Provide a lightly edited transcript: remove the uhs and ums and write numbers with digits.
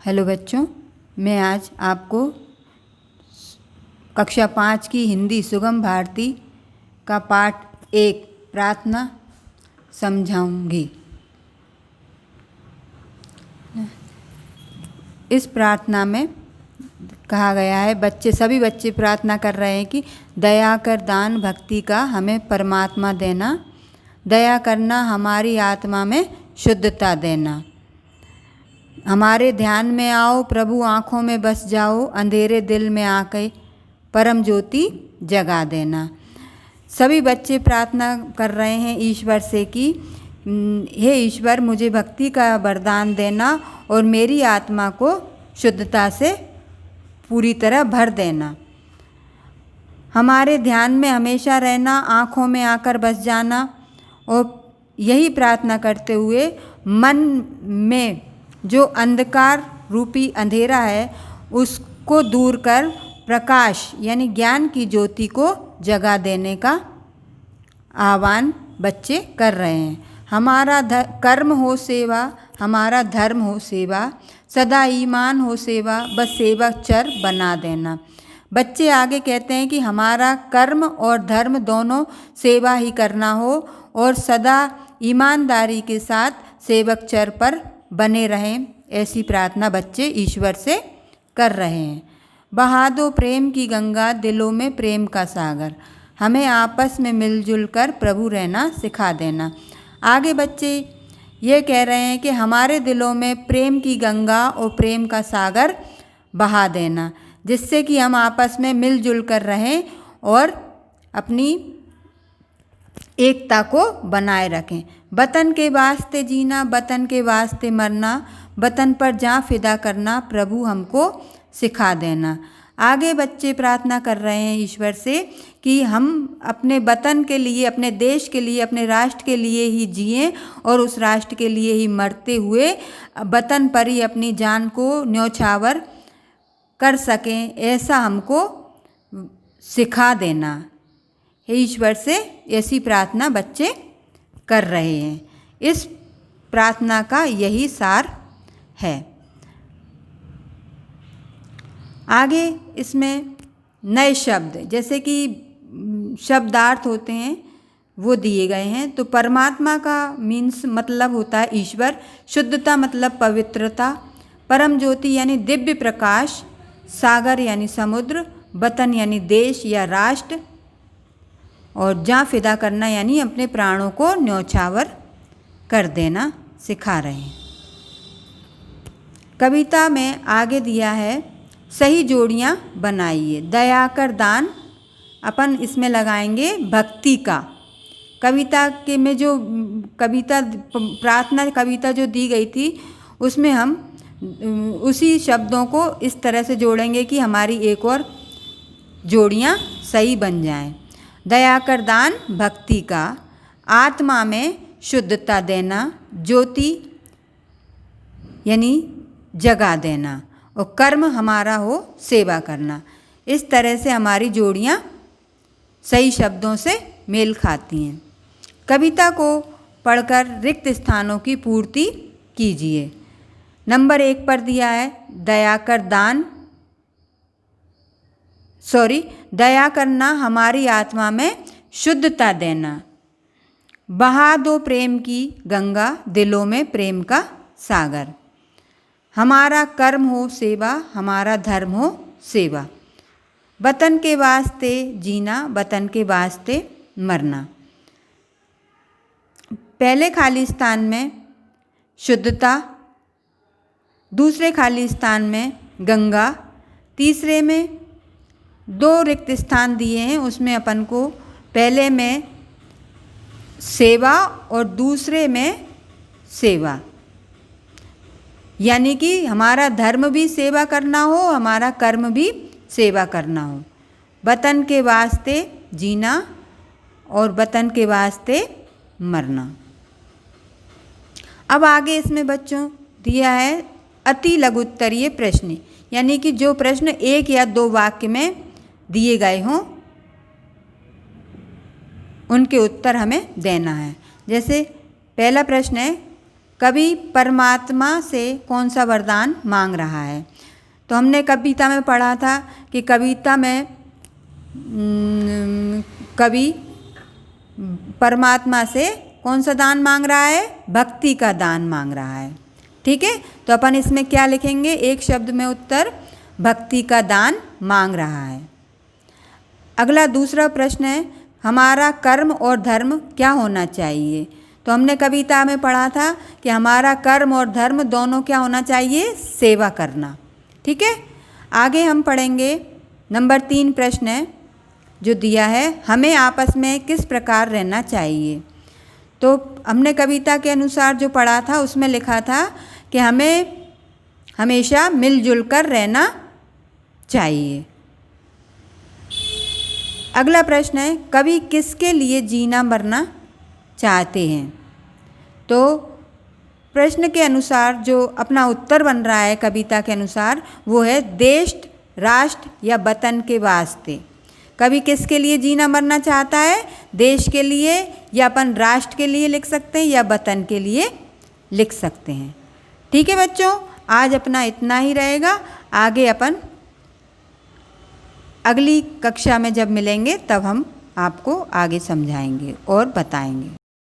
Hello बच्चों, मैं आज आपको कक्षा 5 की हिंदी सुगम भारती का पाठ 1 प्रार्थना समझाऊंगी। इस प्रार्थना में कहा गया है, सभी बच्चे प्रार्थना कर रहे हैं कि दया कर दान भक्ति का हमें परमात्मा देना, दया करना हमारी आत्मा में शुद्धता देना। हमारे ध्यान में आओ प्रभु, आँखों में बस जाओ, अंधेरे दिल में आके परम ज्योति जगा देना। सभी बच्चे प्रार्थना कर रहे हैं ईश्वर से कि हे ईश्वर, मुझे भक्ति का वरदान देना और मेरी आत्मा को शुद्धता से पूरी तरह भर देना। हमारे ध्यान में हमेशा रहना, आँखों में आकर बस जाना, और यही प्रार्थना करते हुए मन में जो अंधकार रूपी अंधेरा है उसको दूर कर प्रकाश यानी ज्ञान की ज्योति को जगा देने का आह्वान बच्चे कर रहे हैं। हमारा कर्म हो सेवा, हमारा धर्म हो सेवा, सदा ईमान हो सेवा, बस सेवक चर बना देना। बच्चे आगे कहते हैं कि हमारा कर्म और धर्म दोनों सेवा ही करना हो और सदा ईमानदारी के साथ सेवक चर पर बने रहें। ऐसी प्रार्थना बच्चे ईश्वर से कर रहे हैं। बहा दो प्रेम की गंगा, दिलों में प्रेम का सागर, हमें आपस में मिलजुल कर प्रभु रहना सिखा देना। आगे बच्चे ये कह रहे हैं कि हमारे दिलों में प्रेम की गंगा और प्रेम का सागर बहा देना, जिससे कि हम आपस में मिलजुल कर रहें और अपनी एकता को बनाए रखें। वतन के वास्ते जीना, वतन के वास्ते मरना, वतन पर जान फिदा करना प्रभु हमको सिखा देना। आगे बच्चे प्रार्थना कर रहे हैं ईश्वर से कि हम अपने वतन के लिए, अपने देश के लिए, अपने राष्ट्र के लिए ही जिएं और उस राष्ट्र के लिए ही मरते हुए वतन पर ही अपनी जान को न्यौछावर कर सकें, ऐसा हमको सिखा देना। ईश्वर से ऐसी प्रार्थना बच्चे कर रहे हैं। इस प्रार्थना का यही सार है। आगे इसमें नए शब्द जैसे कि शब्दार्थ होते हैं वो दिए गए हैं। तो परमात्मा का मीन्स मतलब होता है ईश्वर, शुद्धता मतलब पवित्रता, परम ज्योति यानी दिव्य प्रकाश, सागर यानी समुद्र, वतन यानी देश या राष्ट्र, और जान फिदा करना यानी अपने प्राणों को न्यौछावर कर देना सिखा रहे हैं। कविता में आगे दिया है, सही जोड़ियाँ बनाइए, दया कर दान, अपन इसमें लगाएंगे भक्ति का। कविता के में जो प्रार्थना कविता जो दी गई थी उसमें हम उसी शब्दों को इस तरह से जोड़ेंगे कि हमारी एक और जोड़ियाँ सही बन जाएं। दया कर दान भक्ति का, आत्मा में शुद्धता देना, ज्योति यानी जगा देना, और कर्म हमारा हो सेवा करना। इस तरह से हमारी जोड़ियाँ सही शब्दों से मेल खाती हैं। कविता को पढ़कर रिक्त स्थानों की पूर्ति कीजिए। नंबर 1 पर दिया है दया करना हमारी आत्मा में शुद्धता देना। बहा दो प्रेम की गंगा, दिलों में प्रेम का सागर, हमारा कर्म हो सेवा, हमारा धर्म हो सेवा, वतन के वास्ते जीना, वतन के वास्ते मरना। पहले खाली स्थान में शुद्धता, दूसरे खाली स्थान में गंगा, तीसरे में 2 रिक्त स्थान दिए हैं, उसमें अपन को पहले में सेवा और दूसरे में सेवा, यानी कि हमारा धर्म भी सेवा करना हो, हमारा कर्म भी सेवा करना हो, वतन के वास्ते जीना और वतन के वास्ते मरना। अब आगे इसमें बच्चों दिया है अति लघुत्तरीय प्रश्न, यानी कि जो प्रश्न 1 या 2 वाक्य में दिए गए हों उनके उत्तर हमें देना है। जैसे पहला प्रश्न है, कवि परमात्मा से कौन सा वरदान मांग रहा है। तो हमने कविता में पढ़ा था कि कविता में कवि परमात्मा से कौन सा दान मांग रहा है, भक्ति का दान मांग रहा है। ठीक है, तो अपन इसमें क्या लिखेंगे, एक शब्द में उत्तर भक्ति का दान मांग रहा है। अगला दूसरा प्रश्न है, हमारा कर्म और धर्म क्या होना चाहिए। तो हमने कविता में पढ़ा था कि हमारा कर्म और धर्म दोनों क्या होना चाहिए, सेवा करना। ठीक है, आगे हम पढ़ेंगे नंबर 3 प्रश्न है जो दिया है, हमें आपस में किस प्रकार रहना चाहिए। तो हमने कविता के अनुसार जो पढ़ा था उसमें लिखा था कि हमें हमेशा मिलजुल कर रहना चाहिए। अगला प्रश्न है, कवि किसके लिए जीना मरना चाहते हैं। तो प्रश्न के अनुसार जो अपना उत्तर बन रहा है कविता के अनुसार वो है देश, राष्ट्र या वतन के वास्ते। कवि किसके लिए जीना मरना चाहता है, देश के लिए या अपन राष्ट्र के लिए लिख सकते हैं या वतन के लिए लिख सकते हैं। ठीक है बच्चों, आज अपना इतना ही रहेगा। आगे अपन अगली कक्षा में जब मिलेंगे तब हम आपको आगे समझाएंगे और बताएंगे।